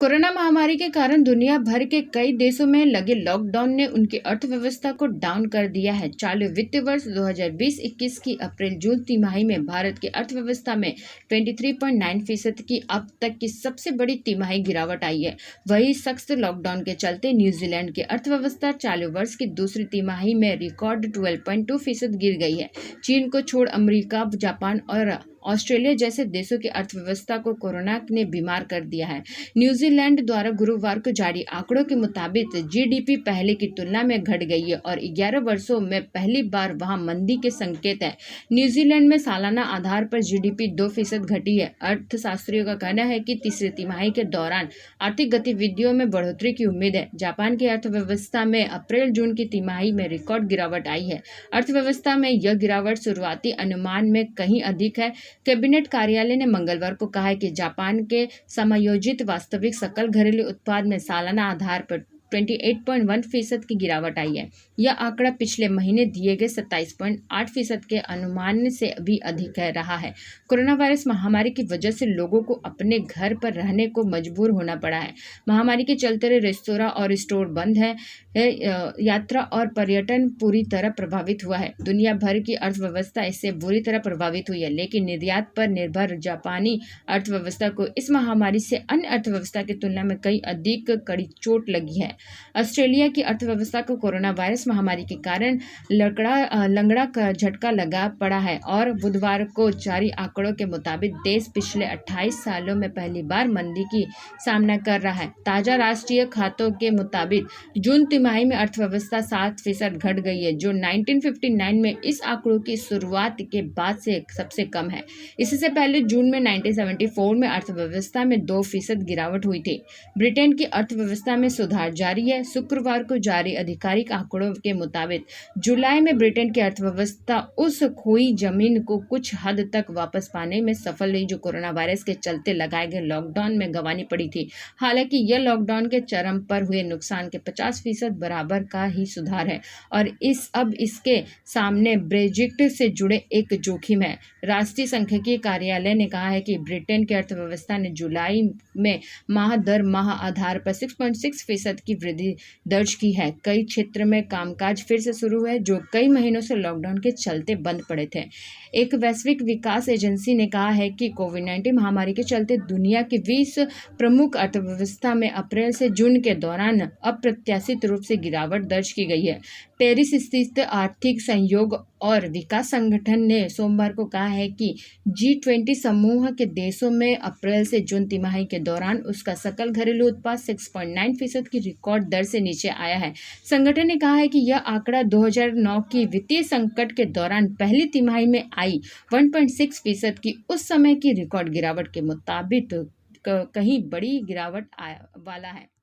Corona महामारी के कारण दुनिया भर के कई देशों में लगे लॉकडाउन ने उनकी अर्थव्यवस्था को डाउन कर दिया है। चालू वित्त वर्ष 2020-21 की अप्रैल-जून तिमाही में भारत की अर्थव्यवस्था में 23.9% की अब तक की सबसे बड़ी तिमाही गिरावट आई है। वहीं सख्त लॉकडाउन के चलते न्यूजीलैंड की अर्थव्यवस्था चालू वर्ष की दूसरी तिमाही में रिकॉर्ड 12.2% गिर गई है। चीन को छोड़ अमेरिका, जापान और ऑस्ट्रेलिया जैसे देशों की अर्थव्यवस्था को कोरोना ने बीमार कर दिया है। न्यूजीलैंड द्वारा गुरुवार को जारी आंकड़ों के मुताबिक जीडीपी पहले की तुलना में घट गई है और 11 वर्षों में पहली बार वहां मंदी के संकेत है। न्यूजीलैंड में सालाना आधार पर जीडीपी 2% घटी है। अर्थशास्त्रियों का कहना है कि तीसरी तिमाही के दौरान आर्थिक गतिविधियों में बढ़ोतरी की उम्मीद है। जापान की अर्थव्यवस्था में अप्रैल-जून की तिमाही में रिकॉर्ड गिरावट आई है। अर्थव्यवस्था में यह गिरावट शुरुआती अनुमान में कहीं अधिक है। कैबिनेट कार्यालय ने मंगलवार को कहा है कि जापान के समायोजित वास्तविक सकल घरेलू उत्पाद में सालाना आधार पर 28.1% की गिरावट आई है। यह आंकड़ा पिछले महीने दिए गए 27.8% के अनुमान से भी अधिक रहा है। कोरोना वायरस महामारी की वजह से लोगों को अपने घर पर रहने को मजबूर होना पड़ा है। महामारी के चलते रेस्तोरां और स्टोर बंद है। यात्रा और पर्यटन पूरी तरह प्रभावित हुआ है। दुनिया भर की अर्थव्यवस्था इससे बुरी तरह प्रभावित हुई है, लेकिन निर्यात पर निर्भर जापानी अर्थव्यवस्था को इस महामारी से अन्य अर्थव्यवस्था की तुलना में कई अधिक कड़ी चोट लगी है। ऑस्ट्रेलिया की अर्थव्यवस्था को कोरोना वायरस महामारी के कारण लंगड़ा का झटका लगा पड़ा है और बुधवार को जारी आंकड़ों के मुताबिक देश पिछले 28 सालों में पहली बार मंदी की सामना कर रहा है। ताजा राष्ट्रीय खातों के मुताबिक जून तिमाही में अर्थव्यवस्था 7% घट गई है, जो 1959 में इस आंकड़ों की शुरुआत के बाद से सबसे कम है। इससे पहले जून में 1974 में अर्थव्यवस्था में 2% गिरावट हुई थी। ब्रिटेन की अर्थव्यवस्था में सुधार जारी है। शुक्रवार को जारी आधिकारिक आंकड़ों के मुताबिक जुलाई में ब्रिटेन की अर्थव्यवस्था उस खोई जमीन को कुछ हद तक वापस पाने में सफल रही जो कोरोना वायरस के चलते लगाए गए लॉकडाउन में गंवानी पड़ी थी। हालांकि यह लॉकडाउन के चरम पर हुए नुकसान के 50% बराबर का ही सुधार है और अब इसके सामने ब्रेक्जिट से जुड़े एक जोखिम है। राष्ट्रीय सांख्यिकी कार्यालय ने कहा है कि ब्रिटेन की अर्थव्यवस्था ने जुलाई में माह दर माह आधार पर 6.6% की वृद्धि दर्ज की है। कई क्षेत्र में कामकाज फिर से शुरू हुए जो कई महीनों से लॉकडाउन के चलते बंद पड़े थे। एक वैश्विक विकास एजेंसी ने कहा है कि कोविड-19 महामारी के चलते दुनिया की 20 प्रमुख अर्थव्यवस्था में अप्रैल से जून के दौरान अप्रत्याशित रूप से गिरावट दर्ज की गई है। पेरिस स्थित आर्थिक सहयोग और विकास संगठन ने सोमवार को कहा है कि G20 समूह के देशों में अप्रैल से जून तिमाही के दौरान उसका सकल घरेलू उत्पाद 6.9% की रिकॉर्ड दर से नीचे आया है। संगठन ने कहा है कि यह आंकड़ा 2009 की वित्तीय संकट के दौरान पहली तिमाही में आई 1.6% की उस समय की रिकॉर्ड गिरावट के मुताबिक कहीं बड़ी गिरावट वाला है।